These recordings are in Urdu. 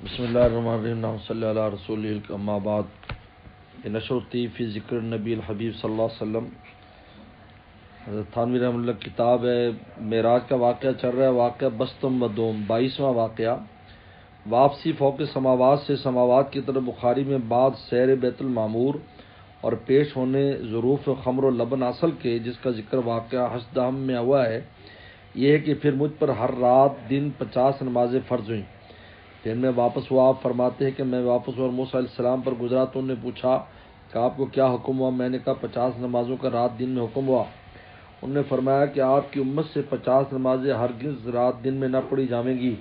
بسم اللہ الرحمن الرحیم صلی اللہ علیہ رسول اما بعد نشرتی فی ذکر نبی الحبیب صلی اللہ علیہ وسلم حضرت تھانوی رحمۃ اللہ کتاب ہے. معراج کا واقعہ چل رہا ہے. واقعہ بستم و دوم 22واں واقعہ. واپسی فوق سماوات سے سماوات کی طرف بخاری میں بعد سیر بیت المعمور اور پیش ہونے ظروف خمر و لبن اصل کے جس کا ذکر واقعہ حشد ہم میں ہوا ہے یہ ہے کہ پھر مجھ پر ہر رات دن 50 نمازیں فرض ہوئیں. پھر میں واپس ہوا. آپ فرماتے ہیں کہ میں واپس ہوا اور موسیٰ علیہ السلام پر گزرا تو انہوں نے پوچھا کہ آپ کو کیا حکم ہوا. میں نے کہا 50 نمازوں کا رات دن میں حکم ہوا. انہوں نے فرمایا کہ آپ کی امت سے 50 نمازیں ہرگز رات دن میں نہ پڑھی جائیں گی.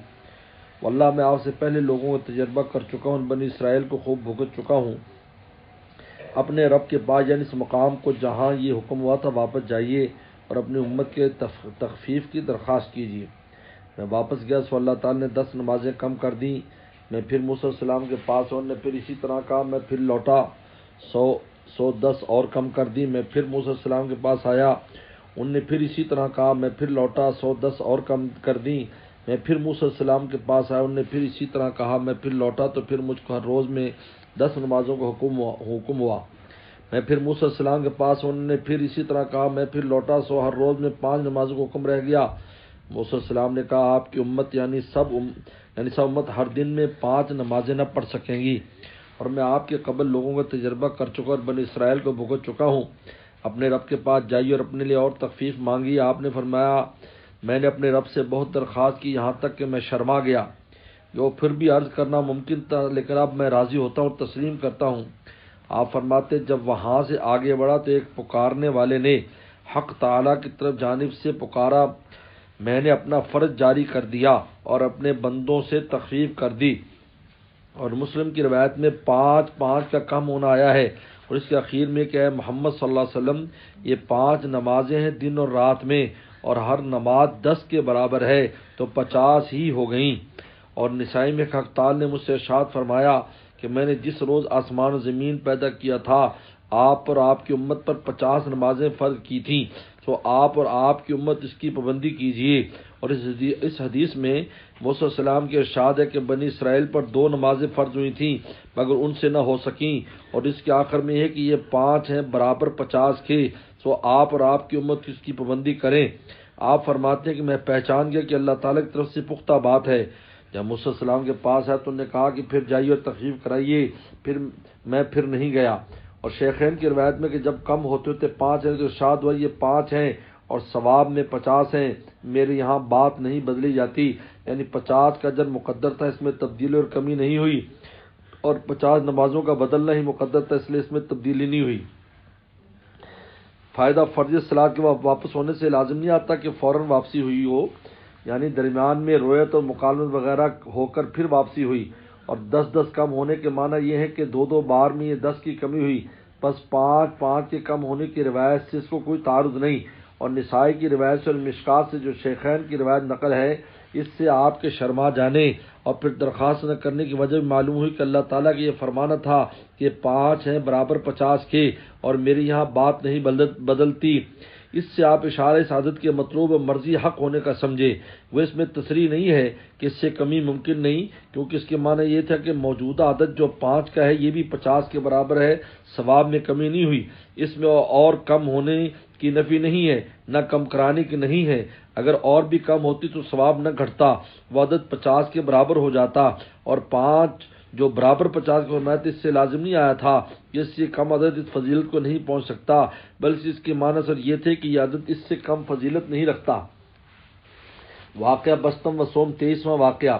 واللہ میں آپ سے پہلے لوگوں کا تجربہ کر چکا ہوں. بنی اسرائیل کو خوب بھگت چکا ہوں. اپنے رب کے پاس یعنی اس مقام کو جہاں یہ حکم ہوا تھا واپس جائیے اور اپنی امت کے تخفیف کی درخواست کیجیے. میں واپس گیا سو اللہ تعالیٰ نے 10 نمازیں کم کر دیں. میں پھر موسیٰ علیہ السلام کے پاس اور نے پھر اسی طرح کہا. میں پھر لوٹا 110 اور کم کر دی. میں پھر موسیٰ علیہ السلام کے پاس آیا. ان نے پھر اسی طرح کہا. میں پھر لوٹا 110 اور کم کر دی. میں پھر موسیٰ علیہ السلام کے پاس آیا. ان نے پھر اسی طرح کہا. میں پھر لوٹا تو پھر مجھ کو ہر روز میں 10 نمازوں کا حکم ہوا. میں پھر موسیٰ علیہ السلام کے پاس انہوں نے پھر اسی طرح کہا. میں پھر لوٹا سو ہر روز میں 5 نمازوں کا حکم رہ گیا. موسیٰ علیہ السلام نے کہا آپ کی امت یعنی سب امت ہر دن میں 5 نمازیں نہ پڑھ سکیں گی اور میں آپ کے قبل لوگوں کا تجربہ کر چکا اور بنی اسرائیل کو بھگت چکا ہوں. اپنے رب کے پاس جائیے اور اپنے لیے اور تخفیف مانگی. آپ نے فرمایا میں نے اپنے رب سے بہت درخواست کی یہاں تک کہ میں شرما گیا. جو پھر بھی عرض کرنا ممکن تھا لیکن اب میں راضی ہوتا ہوں اور تسلیم کرتا ہوں. آپ فرماتے جب وہاں سے آگے بڑھا تو ایک پکارنے والے نے حق تعالیٰ کی طرف جانب سے پکارا. میں نے اپنا فرض جاری کر دیا اور اپنے بندوں سے تخفیف کر دی. اور مسلم کی روایت میں 5 کا کم ہونا آیا ہے اور اس کے اخیر میں کہ محمد صلی اللہ علیہ وسلم یہ 5 نمازیں ہیں دن اور رات میں اور ہر نماز 10 کے برابر ہے تو 50 ہی ہو گئیں. اور نسائی میں حق تعالیٰ نے مجھ سے ارشاد فرمایا کہ میں نے جس روز آسمان و زمین پیدا کیا تھا آپ اور آپ کی امت پر 50 نمازیں فرض کی تھیں تو آپ اور آپ کی امت اس کی پابندی کیجیے. اور اس حدیث میں موسیٰ علیہ السلام کے ارشاد ہے کہ بنی اسرائیل پر 2 نمازیں فرض ہوئی تھیں مگر ان سے نہ ہو سکیں. اور اس کے آخر میں ہے کہ یہ 5 ہیں برابر 50 کے تو آپ اور آپ کی امت اس کی پابندی کریں. آپ فرماتے ہیں کہ میں پہچان گیا کہ اللہ تعالیٰ کی طرف سے پختہ بات ہے. جب موسیٰ علیہ السلام کے پاس ہے تو انہوں نے کہا کہ پھر جائیے اور تخفیف کرائیے. میں پھر نہیں گیا. اور شیخین کی روایت میں کہ جب کم ہوتے ہوتے 5 ہیں تو ارشاد ہوا یہ 5 ہیں اور ثواب میں 50 ہیں. میرے یہاں بات نہیں بدلی جاتی یعنی 50 کا اجر مقدر تھا اس میں تبدیلی اور کمی نہیں ہوئی اور 50 نمازوں کا بدلنا ہی مقدر تھا اس لیے اس میں تبدیلی نہیں ہوئی. فائدہ فرض صلاۃ کے واپس ہونے سے لازم نہیں آتا کہ فوراً واپسی ہوئی ہو یعنی درمیان میں رویت اور مکالمت وغیرہ ہو کر پھر واپسی ہوئی. اور 10 کم ہونے کے معنی یہ ہے کہ 2 بار میں یہ 10 کی کمی ہوئی. بس 5 کے کم ہونے کی روایت سے اس کو کوئی تعارض نہیں. اور نسائی کی روایت سے اور مشکات سے جو شیخین کی روایت نقل ہے اس سے آپ کے شرما جانے اور پھر درخواست نہ کرنے کی وجہ بھی معلوم ہوئی کہ اللہ تعالیٰ کا یہ فرمانا تھا کہ 5 ہیں برابر 50 کے اور میرے یہاں بات نہیں بدلتی. اس سے آپ اشارہ سعادت کے مطلوب مرضی حق ہونے کا سمجھے. وہ اس میں تصریح نہیں ہے کہ اس سے کمی ممکن نہیں کیونکہ اس کے معنی یہ تھا کہ موجودہ عدد جو 5 کا ہے یہ بھی 50 کے برابر ہے. ثواب میں کمی نہیں ہوئی. اس میں اور کم ہونے کی نفی نہیں ہے نہ کم کرانے کی نہیں ہے. اگر اور بھی کم ہوتی تو ثواب نہ گھٹتا وہ عدد 50 کے برابر ہو جاتا. اور 5 جو برابر 50 کے فرمایا تھا اس سے لازم نہیں آیا تھا کہ اس سے کم عدد اس فضیلت کو نہیں پہنچ سکتا بلکہ اس کے معنی سر یہ تھے کہ یہ عدد اس سے کم فضیلت نہیں رکھتا. واقعہ بستم و سوم 23واں واقعہ.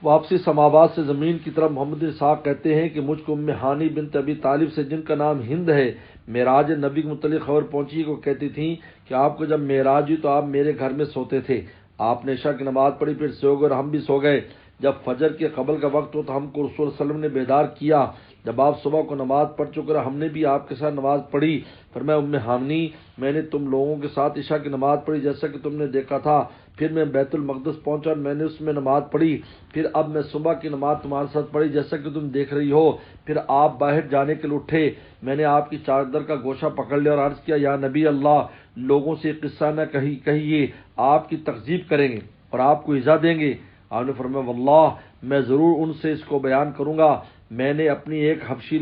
واپسی سماوات سے زمین کی طرف محمد بن اسحاق کہتے ہیں کہ مجھ کو ام ہانی بنت ابی طالب سے جن کا نام ہند ہے معراج نبی کے متعلق خبر پہنچی کو کہتی تھیں کہ آپ کو جب معراج ہوئی تو آپ میرے گھر میں سوتے تھے. آپ نے عشاء کی نماز پڑھی پھر سو گئے اور ہم بھی سو گئے. جب فجر کے قبل کا وقت ہو تو ہم کو رسول صلی اللہ علیہ وسلم نے بیدار کیا. جب آپ صبح کو نماز پڑھ چکے ہم نے بھی آپ کے ساتھ نماز پڑھی. فرمایا ام ہانی میں نے تم لوگوں کے ساتھ عشاء کی نماز پڑھی جیسا کہ تم نے دیکھا تھا. پھر میں بیت المقدس پہنچا اور میں نے اس میں نماز پڑھی. پھر اب میں صبح کی نماز تمہارے ساتھ پڑھی جیسا کہ تم دیکھ رہی ہو. پھر آپ باہر جانے کے لیے اٹھے. میں نے آپ کی چادر کا گوشہ پکڑ لیا اور عرض کیا یا نبی اللہ لوگوں سے قصہ نہ کہیے آپ کی تکذیب کریں گے اور آپ کو ایذا دیں گے. آپ نے فرمایا واللہ میں ضرور ان سے اس کو بیان کروں گا۔ میں نے اپنی حبشی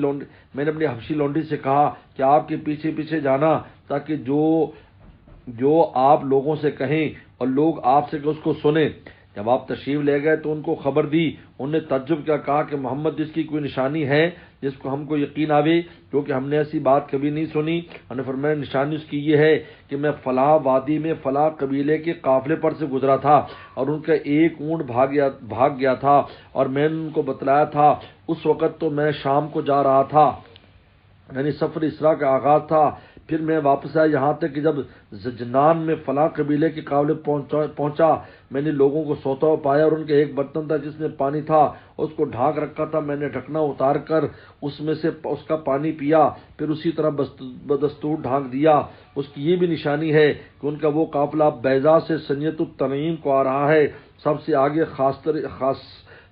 لونڈی سے کہا کہ آپ کے پیچھے پیچھے جانا تاکہ جو آپ لوگوں سے کہیں اور لوگ آپ سے اس کو سنیں۔ جب آپ تشریف لے گئے تو ان کو خبر دی۔ انہوں نے تعجب کیا، کہا کہ محمد جس کی کوئی نشانی ہے جس کو ہم کو یقین آوے، کیونکہ ہم نے ایسی بات کبھی نہیں سنی۔ انہوں نے فرمایا نشانی اس کی یہ ہے کہ میں فلاں وادی میں فلاں قبیلے کے قافلے پر سے گزرا تھا اور ان کا ایک اونٹ بھاگ گیا تھا اور میں نے ان کو بتلایا تھا۔ اس وقت تو میں شام کو جا رہا تھا، یعنی سفر اسرا کا آغاز تھا۔ پھر میں واپس آیا یہاں تک کہ جب زجنان میں فلاں قبیلے کے قافلے پہنچا، میں نے لوگوں کو سوتا ہوا پایا اور ان کے ایک برتن تھا جس میں پانی تھا، اس کو ڈھانک رکھا تھا۔ میں نے ڈھکنا اتار کر اس میں سے اس کا پانی پیا، پھر اسی طرح بدستور ڈھانک دیا۔ اس کی یہ بھی نشانی ہے کہ ان کا وہ قافلہ بیضا سے سنیت التنعیم کو آ رہا ہے۔ سب سے آگے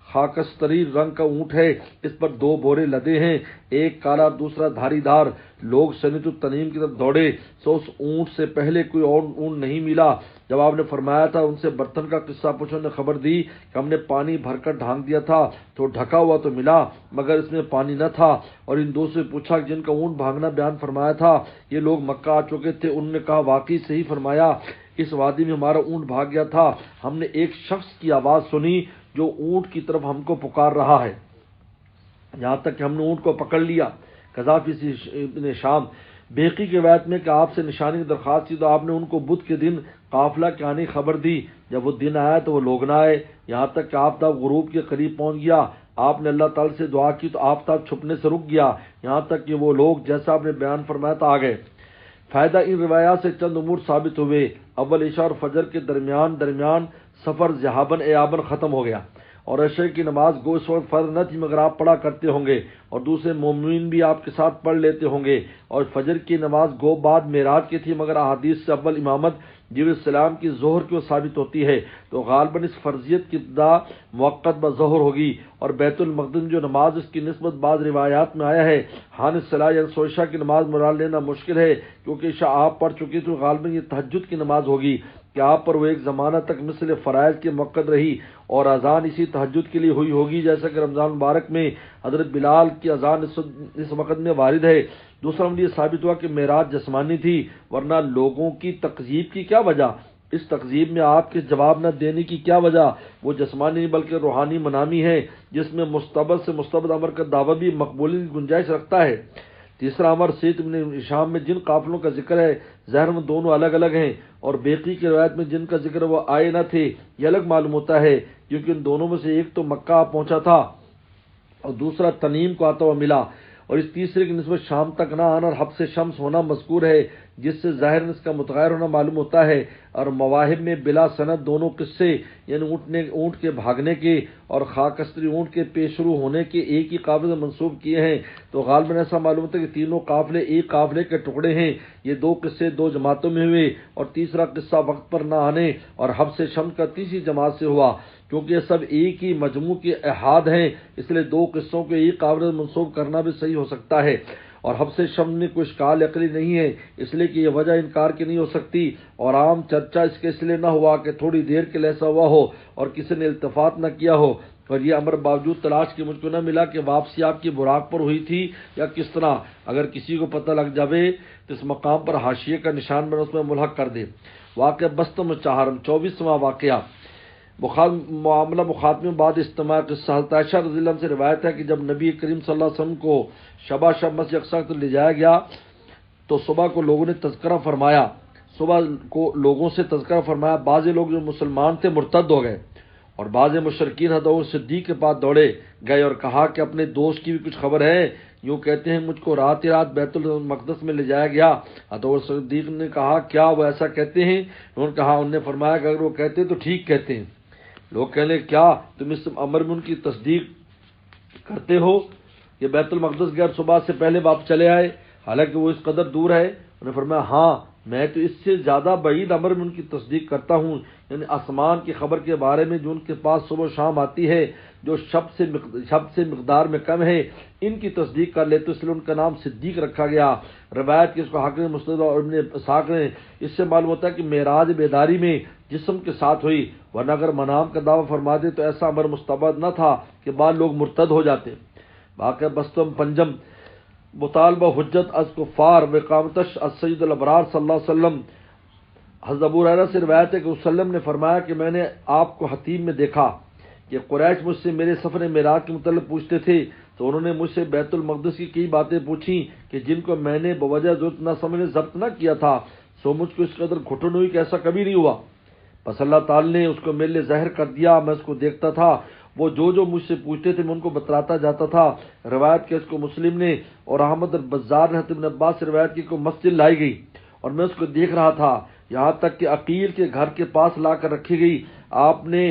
خاکستری رنگ کا اونٹ ہے، اس پر 2 بورے لدے ہیں، ایک کالا دوسرا دھاری دار۔ لوگ سنیت التنعیم کی طرف دوڑے سو اس اونٹ سے پہلے کوئی اور اونٹ نہیں ملا۔ جب آپ نے فرمایا تھا ان سے برتن کا قصہ پوچھو، نے خبر دی کہ ہم نے پانی بھر کر ڈھانک دیا تھا تو ڈھکا ہوا تو ملا مگر اس میں پانی نہ تھا۔ اور ان 2 سے پوچھا جن کا اونٹ بھاگنا بیان فرمایا تھا، یہ لوگ مکہ آ چکے تھے۔ انہوں نے کہا واقعی صحیح فرمایا، اس وادی میں ہمارا اونٹ بھاگ گیا تھا۔ ہم نے ایک شخص کی آواز سنی جو اونٹ کی طرف ہم کو پکار رہا ہے، یہاں تک کہ ہم نے اونٹ کو پکڑ لیا۔ قذافی ابن شام بیقی کی روایت میں کہ آپ سے نشانی کی درخواست کی تو آپ نے ان کو بدھ کے دن قافلہ کے آنے کی خبر دی۔ جب وہ دن آیا تو وہ لوگ نہ آئے، یہاں تک کہ آفتاب غروب کے قریب پہنچ گیا۔ آپ نے اللہ تعالی سے دعا کی تو آفتاب چھپنے سے رک گیا، یہاں تک کہ وہ لوگ جیسا آپ نے بیان فرمایا تھا آ گئے۔ فائدہ ان روایات سے چند امور ثابت ہوئے۔ اول، عشاء اور فجر کے درمیان سفر ذہابن ایابن ختم ہو گیا اور عشاء کی نماز گو اس وقت فرض نہ تھی مگر آپ پڑھا کرتے ہوں گے اور دوسرے مومنین بھی آپ کے ساتھ پڑھ لیتے ہوں گے، اور فجر کی نماز گو بعد معراج کی تھی مگر احادیث سے اول امامت جبرائیل السلام کی ظہر کی ثابت ہوتی ہے، تو غالباً اس فرضیت کی ابتدا موقت بظہر ہوگی۔ اور بیت المقدس جو نماز اس کی نسبت بعض روایات میں آیا ہے، حان الصلاۃ یعنی عشاء کی نماز مراد لینا مشکل ہے کیونکہ عشاء آپ پڑھ چکی تو غالباً یہ تہجد کی نماز ہوگی کہ آپ پر وہ ایک زمانہ تک مثل فرائض کے موقت رہی اور اذان اسی تہجد کے لیے ہوئی ہوگی، جیسا کہ رمضان مبارک میں حضرت بلال کی اذان اس وقت میں وارد ہے۔ دوسرا یہ ثابت ہوا کہ معراج جسمانی تھی، ورنہ لوگوں کی تکذیب کی کیا وجہ؟ اس تکذیب میں آپ کے جواب نہ دینے کی کیا وجہ؟ وہ جسمانی نہیں بلکہ روحانی منامی ہے جس میں مستبد سے مستبد امر کا دعویٰ بھی مقبولی کی گنجائش رکھتا ہے۔ تیسرا امر سید ابن شام میں جن قافلوں کا ذکر ہے ظاہر میں دونوں الگ الگ ہیں، اور بیقی کی روایت میں جن کا ذکر وہ آئے نہ تھے یہ الگ معلوم ہوتا ہے، کیونکہ ان دونوں میں سے ایک تو مکہ پہنچا تھا اور دوسرا تنعیم کو آتا ہوا ملا، اور اس تیسرے کی نسبت شام تک نہ آنا اور حبس شمس ہونا مذکور ہے جس سے ظاہر اس کا متغیر ہونا معلوم ہوتا ہے۔ اور مواہب میں بلا سند دونوں قصے یعنی اونٹ کے بھاگنے کے اور خاکستری اونٹ کے پیشرو ہونے کے ایک ہی قافلے سے منسوب کیے ہیں، تو غالباً ایسا معلوم ہوتا ہے کہ تینوں قافلے ایک قافلے کے ٹکڑے ہیں۔ یہ 2 قصے 2 جماعتوں میں ہوئے اور تیسرا قصہ وقت پر نہ آنے اور حبس شمس کا تیسری جماعت سے ہوا، کیونکہ یہ سب ایک ہی مجموع کے احاد ہیں، اس لیے 2 قصوں کو ایک قافلے سے منسوب کرنا بھی صحیح ہو سکتا ہے۔ اور حبس شمس میں کوئی اشکال عقلی نہیں ہے، اس لیے کہ یہ وجہ انکار کی نہیں ہو سکتی، اور عام چرچا اس لیے نہ ہوا کہ تھوڑی دیر کے لیے ایسا ہوا ہو اور کسی نے التفات نہ کیا ہو، اور یہ امر باوجود تلاش کے مجھ کو نہ ملا کہ واپسی آپ کی براق پر ہوئی تھی یا کس طرح۔ اگر کسی کو پتہ لگ جاوے تو اس مقام پر حاشیے کا نشان بنا اس میں ملحق کر دے۔ واقعہ بستم و چہارم 24واں واقعہ معاملہ مخاطب بعد اجتماع قصہ حضرت عائشہ رضی اللہ عنہ سے روایت ہے کہ جب نبی کریم صلی اللہ علیہ وسلم کو شب مسجد اقصی تک لے جایا گیا تو صبح کو لوگوں نے تذکرہ فرمایا، بعض لوگ جو مسلمان تھے مرتد ہو گئے اور بعض مشرکین حضرت صدیق کے پاس دوڑے گئے اور کہا کہ اپنے دوست کی بھی کچھ خبر ہے، یوں کہتے ہیں مجھ کو رات بیت المقدس میں لے جایا گیا۔ حضرت صدیق نے کہا کیا وہ ایسا کہتے ہیں؟ انہوں نے فرمایا کہ اگر وہ کہتے ہیں تو ٹھیک کہتے ہیں۔ لوگ کہنے کیا تم اس امر میں ان کی تصدیق کرتے ہو؟ یہ بیت المقدس گئے صبح سے پہلے واپس چلے آئے حالانکہ وہ اس قدر دور ہے؟ انہوں نے فرمایا ہاں، میں تو اس سے زیادہ بعید امر میں ان کی تصدیق کرتا ہوں، یعنی آسمان کی خبر کے بارے میں جو ان کے پاس صبح و شام آتی ہے، جو شب سے مقدار میں کم ہے، ان کی تصدیق کر لیتے، اس لیے ان کا نام صدیق رکھا گیا۔ روایت کی اس کو حاکم مسند اور ابن اسحاق نے، اس سے معلوم ہوتا ہے کہ معراج بیداری میں جسم کے ساتھ ہوئی، ورنہ اگر منام کا دعویٰ فرما دے تو ایسا امر مستبد نہ تھا کہ بعض لوگ مرتد ہو جاتے۔ واقع بستم پنجم مطالبہ حجت از کفار و اقامتش از سید الابرار صلی اللہ علیہ وسلم۔ حضرت ابو ہریرہ سے روایت ہے کہ وسلم نے فرمایا کہ میں نے آپ کو حتیم میں دیکھا کہ قریش مجھ سے میرے سفر معراج کے متعلق پوچھتے تھے، تو انہوں نے مجھ سے بیت المقدس کی کئی باتیں پوچھی کہ جن کو میں نے بوجہ ضرورت نہ سمجھنے ضبط نہ کیا تھا، سو مجھ کو اس قدر گھٹن ہوئی کہ ایسا کبھی نہیں ہوا۔ بس اللہ تعالی نے اس کو میرے لیے ظاہر کر دیا، میں اس کو دیکھتا تھا، وہ جو مجھ سے پوچھتے تھے میں ان کو بتلاتا جاتا تھا۔ روایت کے اس کو مسلم نے اور احمد البزار نے حضرت ابن عباس سے روایت کی کو مسجد لائی گئی اور میں اس کو دیکھ رہا تھا، یہاں تک کہ عقیل کے گھر کے پاس لا کر رکھی گئی۔ آپ نے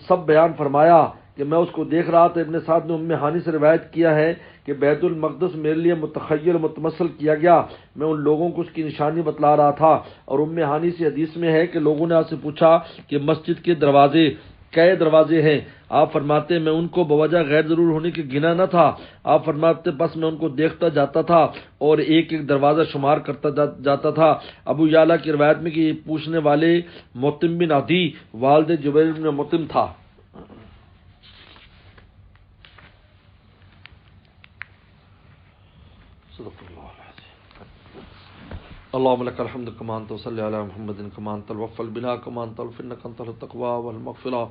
سب بیان فرمایا کہ میں اس کو دیکھ رہا تھا۔ ابن سعد نے ام ہانی سے روایت کیا ہے کہ بیت المقدس میرے لیے متخیل متمثل کیا گیا، میں ان لوگوں کو اس کی نشانی بتلا رہا تھا۔ اور ام ہانی سے حدیث میں ہے کہ لوگوں نے آپ سے پوچھا کہ مسجد کے دروازے کئے دروازے ہیں؟ آپ فرماتے میں ان کو بوجہ غیر ضرور ہونے کی گنا نہ تھا۔ آپ فرماتے بس میں ان کو دیکھتا جاتا تھا اور ایک ایک دروازہ شمار کرتا جاتا تھا۔ ابو یعلا کی روایت میں کہ یہ پوچھنے والے مطعم بن عدی والد جبیر بن مطعم تھا۔ اللهم لك الحمد كما انت وصلي على محمد كما انت الوفى البناء كما انت الفنك انت التقوى والمغفرة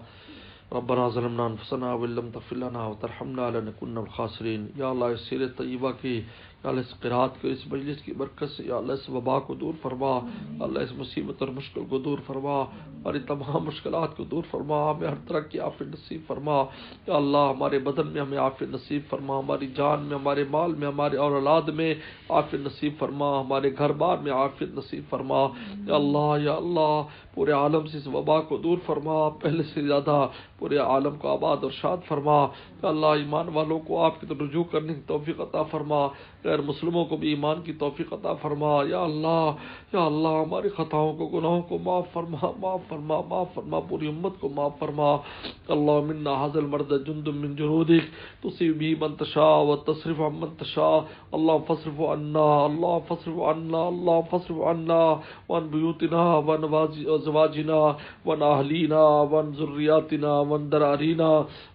ربنا ظلمنا انفسنا وان لم تغفر لنا وترحمنا لنكن من الخاسرين۔ یا اللہ اس سیر طیبہ کی، یا اللہ اس قرات کو، اس مجلس کی برکت سے یا اللہ اس وبا کو دور فرما، اللہ اس مصیبت اور مشکل کو دور فرما، ہماری تمام مشکلات کو دور فرما، ہمیں ہر طرح کی عافیت نصیب فرما۔ یا اللہ ہمارے بدن میں ہمیں عافیت نصیب فرما، ہماری جان میں، ہمارے مال میں، ہمارے اور اولاد میں عافیت نصیب فرما، ہمارے گھر بار میں عافیت نصیب فرما۔ یا اللہ پورے عالم سے اس وبا کو دور فرما، پہلے سے زیادہ پورے عالم کو آباد اور شاد فرما۔ یا اللہ ایمان والوں کو آپ کی طرف رجوع کرنے کی توفیق عطا فرما، غیر مسلموں کو بھی ایمان کی توفیق عطا فرما۔ یا اللہ ہماری خطاؤں کو، گناہوں کو معاف فرما، پوری امت کو معاف فرما۔ اللہ منا حاضر المرد جند من جنودک تصیب به من تشاء وتصرف عن من تشاء، اللہ فاصرف عنا وعن بیوتنا وعن ازواجنا وعن اہلینا وعن ذریاتنا وعن ذرارينا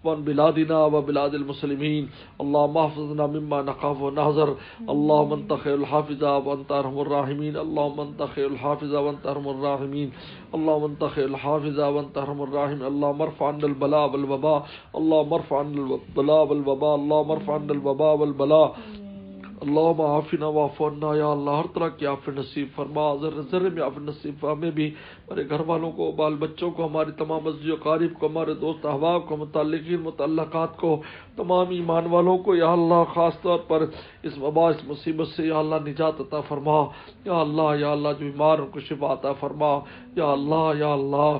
وعن بلادنا وبلاد المسلمين، اللهم احفظنا مما نخاف ونحذر، اللهم انت خير الحافظ وانت ارحم الراحمين، اللهم انت خير الحافظ وانت ارحم الراحمين، اللهم انت خير الحافظ وانت ارحم الراحمين، اللهم ارفع عنا البلاء والوباء، اللهم ارفع عنا البلاء والوباء، اللهم ارفع عنا الوباء والبلاء، اللهم عافنا واعف عنا۔ یا اللہ ہر طرح کی عافیت نصیب فرما، ذرے ذرے میں عافیت نصیب فرما، ہمیں بھی، ہمارے گھر والوں کو، بال بچوں کو، ہمارے تمام عزیز و اقارب کو، ہمارے دوست احباب کو، متعلقین متعلقات کو، تمام ایمان والوں کو یا اللہ خاص طور پر اس وبا، اس مصیبت سے یا اللہ نجات عطا فرما۔ یا اللہ جو بیمار ان کو شفا عطا فرما۔ یا اللہ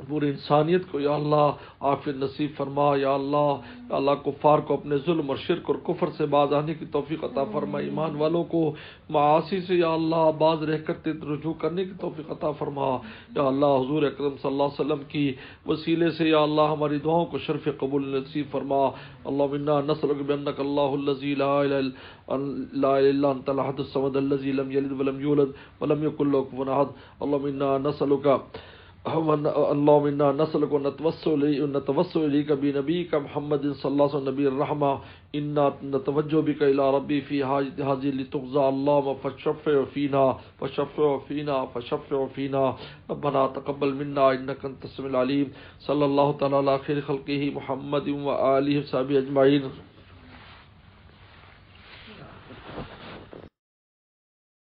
پوری انسانیت کو یا اللہ عافیت نصیب فرما۔ یا اللہ کفار کو اپنے ظلم اور شرک اور کفر سے باز آنے کی توفیق عطا فرما، ایمان والوں کو معاصی سے یا اللہ باز رہ کر رجوع کرنے کی توفیق عطا فرما۔ یا اللہ حضور اکرم صلی اللہ علیہ وسلم کی وسیلے سے یا اللہ ہماری دعاؤں کو شرف قبول نصیب فرما۔ اللہم انا نسألک بانک اللہ الذی لا الہ الا انت الاحد الصمد الذی لم یلد ولم یولد ولم یکن له کفوا احد، اللہم انا نسألک اللهم انا نسألك ونتوسل اليك بنبيك محمد صلى الله عليه وسلم نبي الرحمة، انا نتوجه بك الى ربي في هذه لتقضى، اللهم فشفع فينا ربنا تقبل منا انك انت السميع العليم، صلى الله تعالى على خير خلقه محمد وآله وصحبه اجمعين۔